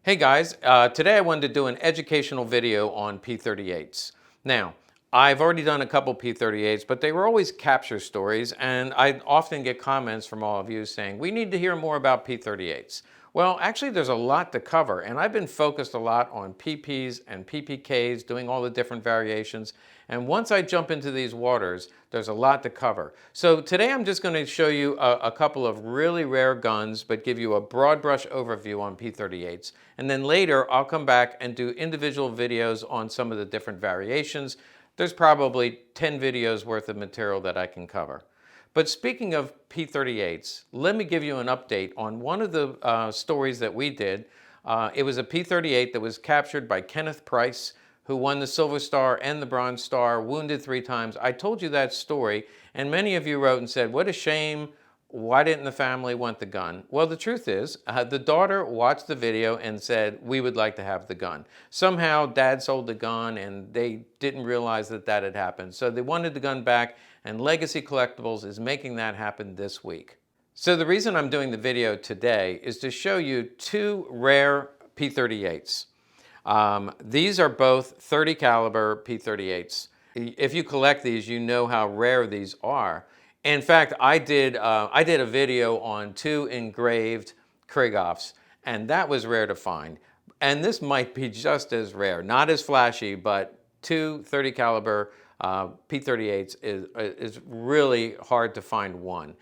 Hey guys, today I wanted to do an educational video on P38s. Now, I've already done a couple P38s, but they were always capture stories, and I often get comments from all of you saying, we need to hear more about P38s. Well, actually there's a lot to cover, and I've been focused a lot on PPs and PPKs, doing all the different variations, and once I jump into these waters, there's a lot to cover. So today I'm just going to show you a couple of really rare guns, but give you a broad brush overview on P38s. And then later I'll come back and do individual videos on some of the different variations. There's probably 10 videos worth of material that I can cover. But speaking of P38s, let me give you an update on one of the stories that we did. It was a P38 that was captured by Kenneth Price, who won the Silver Star and the Bronze Star, wounded 3 times. I told you that story, and many of you wrote and said, what a shame. Why didn't the family want the gun? Well, the truth is, the daughter watched the video and said, we would like to have the gun. Somehow, Dad sold the gun, and they didn't realize that that had happened. So they wanted the gun back, and Legacy Collectibles is making that happen this week. So the reason I'm doing the video today is to show you 2 rare P38s. These are both 30 caliber P38s. If you collect these, you know how rare these are. In fact, I did a video on 2 engraved Krieghoffs, and that was rare to find. And this might be just as rare, not as flashy, but 2 30 caliber P38s is really hard to find one.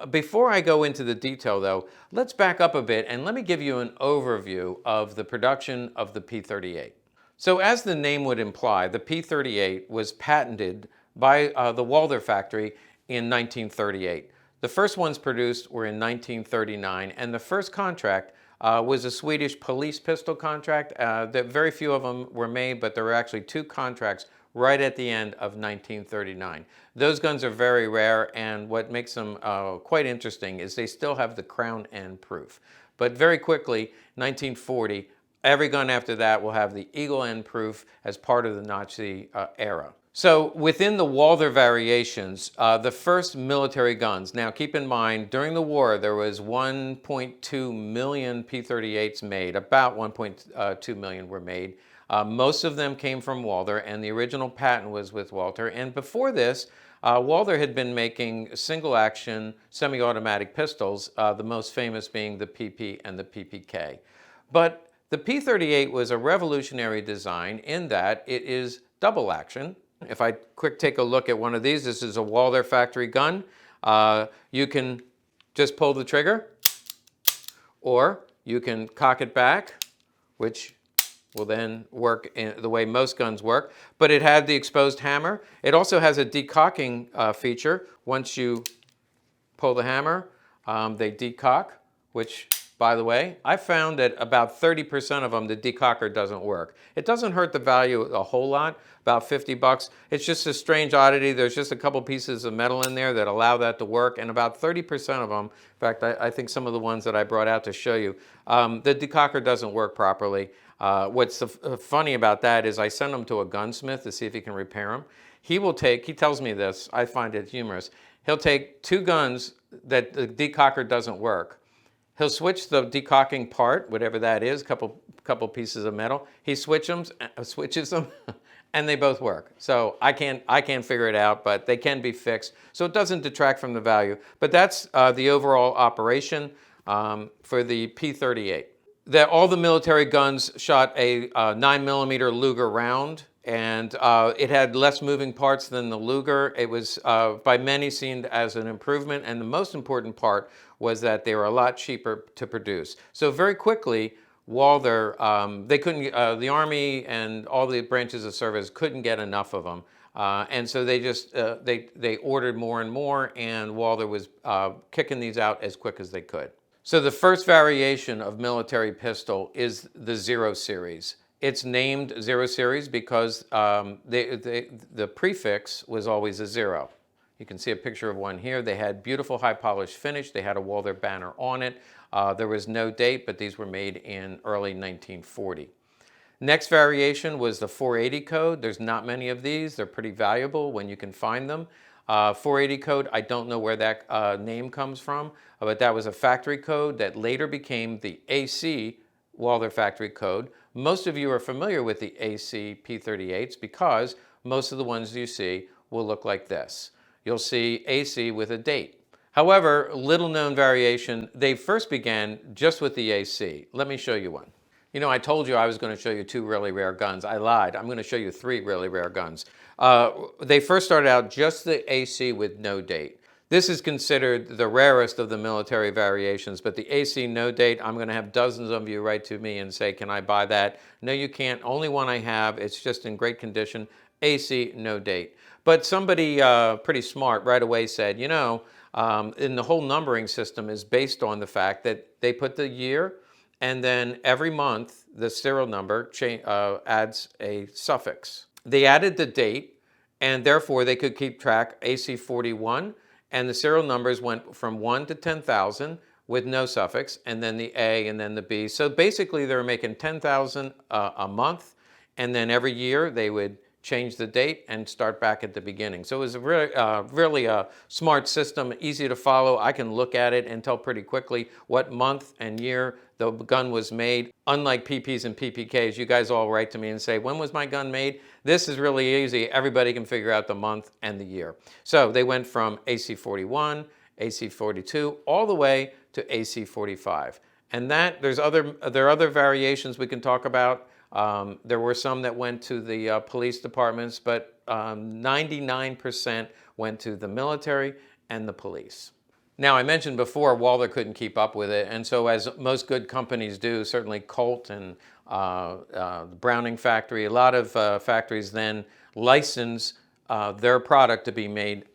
Before I go into the detail though, let's back up a bit and let me give you an overview of the production of the P38. So as the name would imply, the P38 was patented by the Walther factory in 1938. The first ones produced were in 1939, and the first contract was a Swedish police pistol contract. That very few of them were made, but there were actually 2 contracts right at the end of 1939. Those guns are very rare, and what makes them quite interesting is they still have the crown end proof. But very quickly, 1940, every gun after that will have the eagle end proof as part of the Nazi era. So within the Walther variations, the first military guns, now keep in mind during the war there was 1.2 million P38s made, about 1.2 million were made. Most of them came from Walther, and the original patent was with Walther. And before this, Walther had been making single-action semi-automatic pistols, the most famous being the PP and the PPK. But the P38 was a revolutionary design in that it is double action. If I take a look at one of these, this is a Walther factory gun. You can just pull the trigger, or you can cock it back, which will then work in the way most guns work. But it had the exposed hammer. It also has a decocking feature. Once you pull the hammer, they decock, which, by the way, I found that about 30% of them, the decocker doesn't work. It doesn't hurt the value a whole lot, about 50 bucks. It's just a strange oddity. There's just a couple pieces of metal in there that allow that to work, and about 30% of them, in fact, I think some of the ones that I brought out to show you, the decocker doesn't work properly. What's funny about that is I send them to a gunsmith to see if he can repair them. He tells me this, I find it humorous. He'll take 2 guns that the decocker doesn't work. He'll switch the decocking part, whatever that is, couple pieces of metal. He switches them, and they both work. So I can't figure it out, but they can be fixed. So it doesn't detract from the value. But that's the overall operation for the P38. All the military guns shot a 9mm Luger round, and it had less moving parts than the Luger. It was by many seen as an improvement, and the most important part was that they were a lot cheaper to produce. So very quickly, Walther, they couldn't, the Army and all the branches of service couldn't get enough of them. And so they just, they ordered more and more, and Walther was kicking these out as quick as they could. So the first variation of military pistol is the 0 series. It's named 0 series because the prefix was always a 0. You can see a picture of one here. They had beautiful high polished finish. They had a Walther banner on it. There was no date, but these were made in early 1940. Next variation was the 480 code. There's not many of these. They're pretty valuable when you can find them. 480 code, I don't know where that name comes from, but that was a factory code that later became the AC Walther factory code. Most of you are familiar with the AC P38s because most of the ones you see will look like this. You'll see AC with a date. However, little known variation, they first began just with the AC. Let me show you one. You know, I told you I was going to show you 2 really rare guns. I lied. I'm going to show you 3 really rare guns. They first started out just the AC with no date. This is considered the rarest of the military variations, but the AC no date, I'm going to have dozens of you write to me and say, can I buy that? No, you can't. Only one I have. It's just in great condition. AC no date. But somebody pretty smart right away said, you know, and the whole numbering system is based on the fact that they put the year, and then every month the serial number adds a suffix. They added the date, and therefore they could keep track AC 41, and the serial numbers went from 1 to 10,000 with no suffix, and then the A and then the B. So basically they were making 10,000 a month, and then every year they would change the date and start back at the beginning. So it was a really a smart system, easy to follow. I can look at it and tell pretty quickly what month and year the gun was made. Unlike PPs and PPKs, you guys all write to me and say, when was my gun made? This is really easy. Everybody can figure out the month and the year. So they went from AC 41, AC 42, all the way to AC 45. And that, there are other variations we can talk about. There were some that went to the police departments, but 99% went to the military and the police. Now, I mentioned before Walther couldn't keep up with it, and so as most good companies do, certainly Colt and the Browning factory, a lot of factories then license their product to be made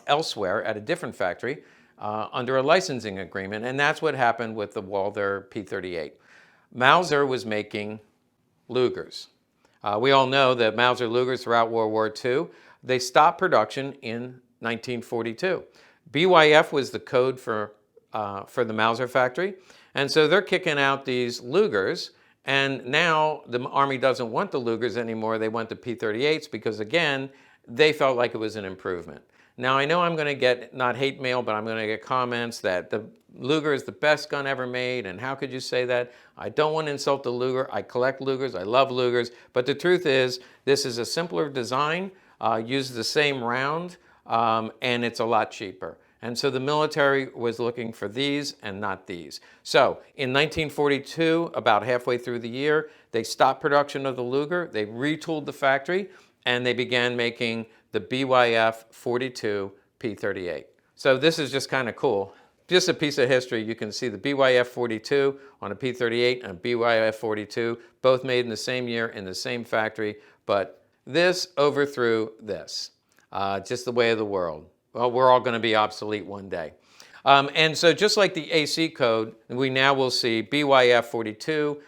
elsewhere at a different factory under a licensing agreement, and that's what happened with the Walther P.38. Mauser was making Lugers. We all know that Mauser Lugers throughout World War II, they stopped production in 1942. BYF was the code for the Mauser factory, and so they're kicking out these Lugers, and now the Army doesn't want the Lugers anymore. They want the P38s because, again, they felt like it was an improvement. Now, I know I'm going to get, not hate mail, but I'm going to get comments that the Luger is the best gun ever made, and how could you say that? I don't want to insult the Luger. I collect Lugers. I love Lugers. But the truth is, this is a simpler design, uses the same round, and it's a lot cheaper. And so the military was looking for these and not these. So in 1942, about halfway through the year, they stopped production of the Luger. They retooled the factory, and they began making the BYF 42 P38. So this is just kind of cool. Just a piece of history. You can see the BYF 42 on a P38 and a BYF 42, both made in the same year in the same factory, but this overthrew this. Just the way of the world. Well, we're all going to be obsolete one day. And so just like the AC code, we now will see BYF 42,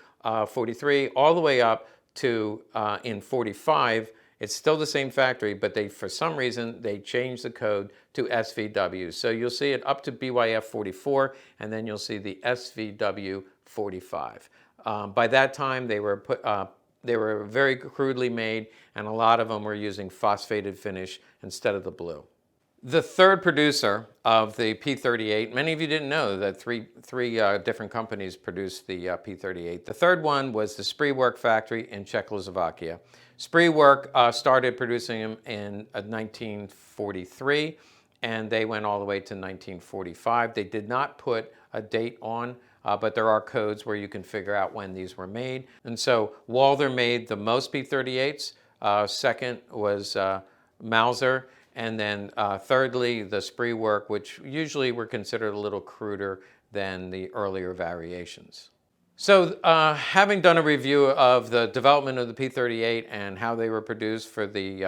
43, all the way up to in 45. It's still the same factory, but for some reason, they changed the code to SVW. So you'll see it up to BYF 44, and then you'll see the SVW 45. By that time, they were very crudely made, and a lot of them were using phosphated finish instead of the blue. The third producer of the P38, many of you didn't know that three different companies produced the P38. The third one was the Spreewerke factory in Czechoslovakia. Spreewerke started producing them in 1943, and they went all the way to 1945. They did not put a date on, but there are codes where you can figure out when these were made. And so Walther made the most P38s. Second was Mauser. And then thirdly, the Spreewerke, which usually were considered a little cruder than the earlier variations. So having done a review of the development of the P38 and how they were produced for the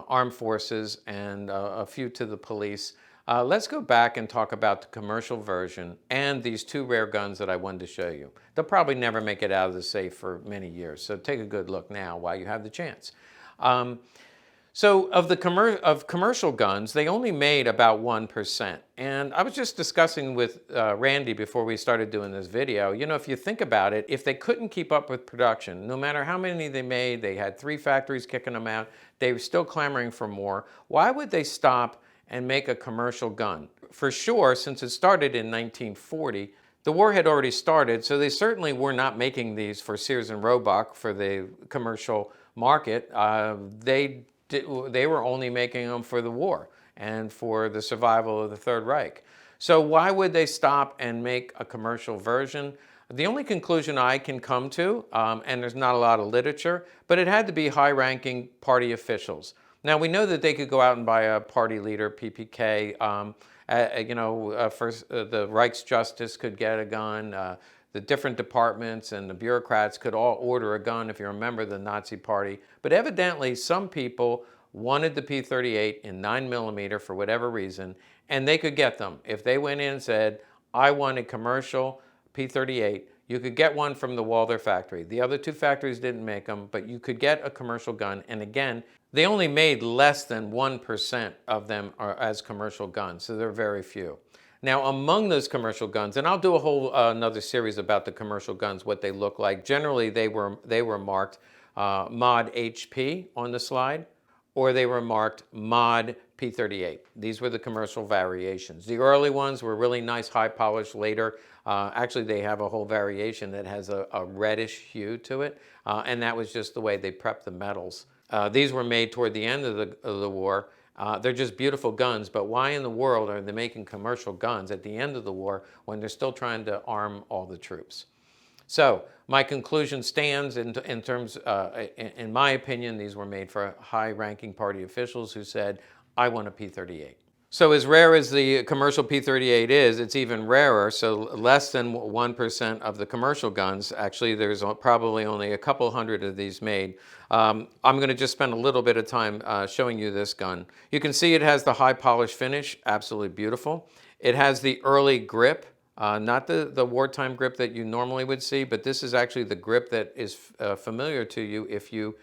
armed forces and a few to the police, let's go back and talk about the commercial version and these 2 rare guns that I wanted to show you. They'll probably never make it out of the safe for many years, so take a good look now while you have the chance. So of commercial guns, they only made about 1%. And I was just discussing with Randy before we started doing this video, you know, if you think about it, if they couldn't keep up with production, no matter how many they made, they had 3 factories kicking them out, they were still clamoring for more, why would they stop and make a commercial gun? For sure, since it started in 1940, The war had already started, so they certainly were not making these for Sears and Roebuck for the commercial market. They were only making them for the war and for the survival of the Third Reich. So why would they stop and make a commercial version? The only conclusion I can come to, and there's not a lot of literature, but it had to be high-ranking party officials. Now, we know that they could go out and buy a party leader, PPK. The Reichsjustice could get a gun. The different departments and the bureaucrats could all order a gun if you remember the Nazi Party. But evidently, some people wanted the P.38 in 9mm for whatever reason, and they could get them. If they went in and said, I want a commercial P.38, you could get one from the Walther factory. The other two factories didn't make them, but you could get a commercial gun. And again, they only made less than 1% of them as commercial guns, so they're very few. Now, among those commercial guns, and I'll do a whole another series about the commercial guns, what they look like. Generally, they were marked Mod HP on the slide, or they were marked Mod P.38. These were the commercial variations. The early ones were really nice, high polished. Later, actually, they have a whole variation that has a reddish hue to it, and that was just the way they prepped the metals. These were made toward the end of the war. They're just beautiful guns, but why in the world are they making commercial guns at the end of the war when they're still trying to arm all the troops? So my conclusion stands in terms, in my opinion, these were made for high-ranking party officials who said, I want a P.38. So as rare as the commercial P.38 is, it's even rarer. So less than 1% of the commercial guns. Actually, there's probably only a couple hundred of these made. I'm going to just spend a little bit of time showing you this gun. You can see it has the high polish finish, absolutely beautiful. It has the early grip. Not the wartime grip that you normally would see, but this is actually the grip that is familiar to you if you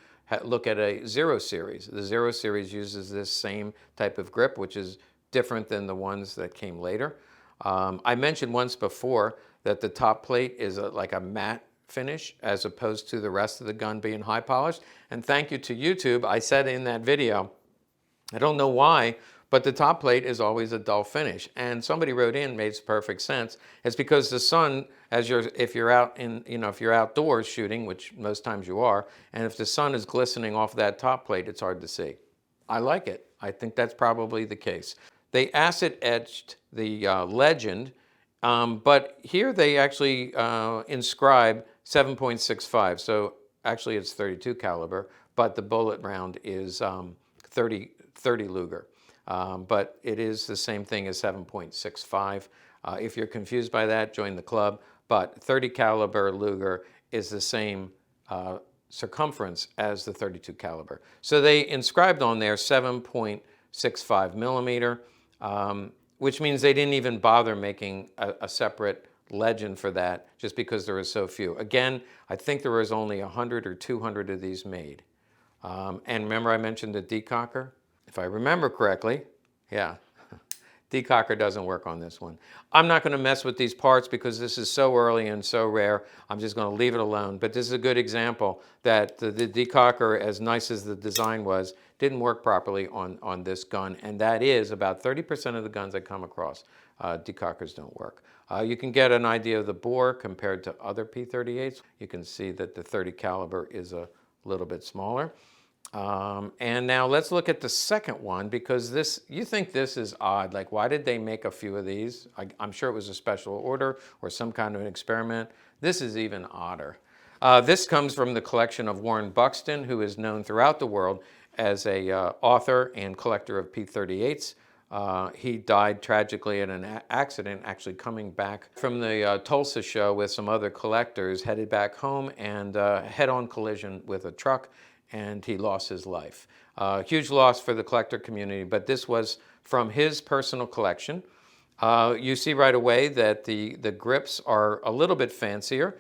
look at a 0 series. The 0 series uses this same type of grip, which is different than the ones that came later. I mentioned once before that the top plate is like a matte finish as opposed to the rest of the gun being high polished. And thank you to YouTube, I said in that video, I don't know why, but the top plate is always a dull finish. And somebody wrote in, makes perfect sense. It's because the sun, if you're out if you're outdoors shooting, which most times you are, and if the sun is glistening off that top plate, it's hard to see. I like it. I think that's probably the case. They acid etched the legend, but here they actually inscribe 7.65. So actually it's 32 caliber, but the bullet round is 30 Luger. But it is the same thing as 7.65. If you're confused by that, join the club. But 30 caliber Luger is the same circumference as the 32 caliber. So they inscribed on there 7.65 millimeter, which means they didn't even bother making a separate legend for that just because there were so few. Again, I think there was only 100 or 200 of these made. And remember I mentioned the decocker? If I remember correctly, yeah, decocker doesn't work on this one. I'm not going to mess with these parts because this is so early and so rare. I'm just going to leave it alone. But this is a good example that the decocker, as nice as the design was, didn't work properly on this gun. And that is about 30% of the guns I come across. Decockers don't work. You can get an idea of the bore compared to other P.38s. You can see that the 30 caliber is a little bit smaller. And now let's look at the second one, because you think this is odd. Like, why did they make a few of these? I'm sure it was a special order or some kind of an experiment. This is even odder. This comes from the collection of Warren Buxton, who is known throughout the world as a author and collector of P.38s. He died tragically in an accident, actually coming back from the Tulsa show with some other collectors, headed back home, and head-on collision with a truck, and he lost his life. Huge loss for the collector community, but this was from his personal collection. You see right away that the grips are a little bit fancier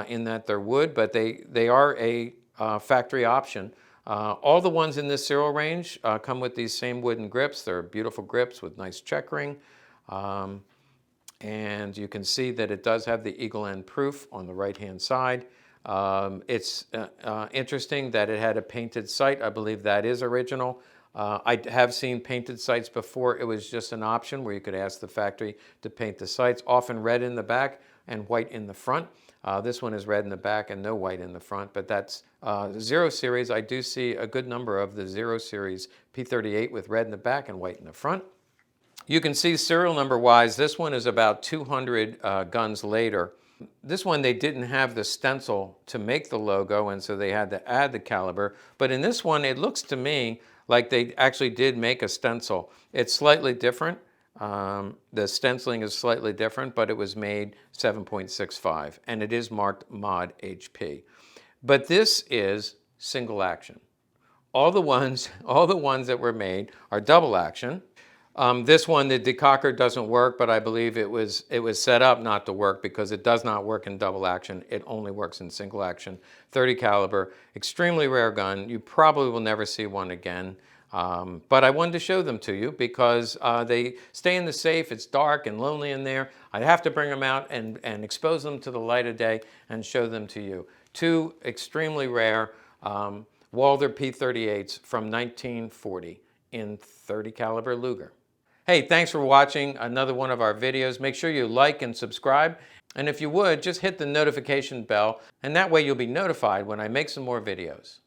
in that they're wood, but they are a factory option. All the ones in this serial range come with these same wooden grips. They're beautiful grips with nice checkering. And you can see that it does have the eagle end proof on the right-hand side. It's interesting that it had a painted sight. I believe that is original. I have seen painted sights before. It was just an option where you could ask the factory to paint the sights, often red in the back. and white in the front. This one is red in the back and no white in the front, but that's 0 series. I do see a good number of the 0 series P.38 with red in the back and white in the front. You can see serial number wise, this one is about 200 guns later. This one, they didn't have the stencil to make the logo, and so they had to add the caliber. But in this one, it looks to me like they actually did make a stencil. It's slightly different. The stenciling is slightly different, but it was made 7.65, and it is marked Mod HP. But this is single action. All the ones that were made are double action. This one, the decocker doesn't work, but I believe it was set up not to work because it does not work in double action. It only works in single action. 30 caliber, extremely rare gun. You probably will never see one again. But I wanted to show them to you because they stay in the safe. It's dark and lonely in there. I have to bring them out and expose them to the light of day and show them to you. Two extremely rare Walther P.38s from 1940 in 30 caliber Luger. Hey, thanks for watching another one of our videos. Make sure you like and subscribe. And if you would, just hit the notification bell, and that way you'll be notified when I make some more videos.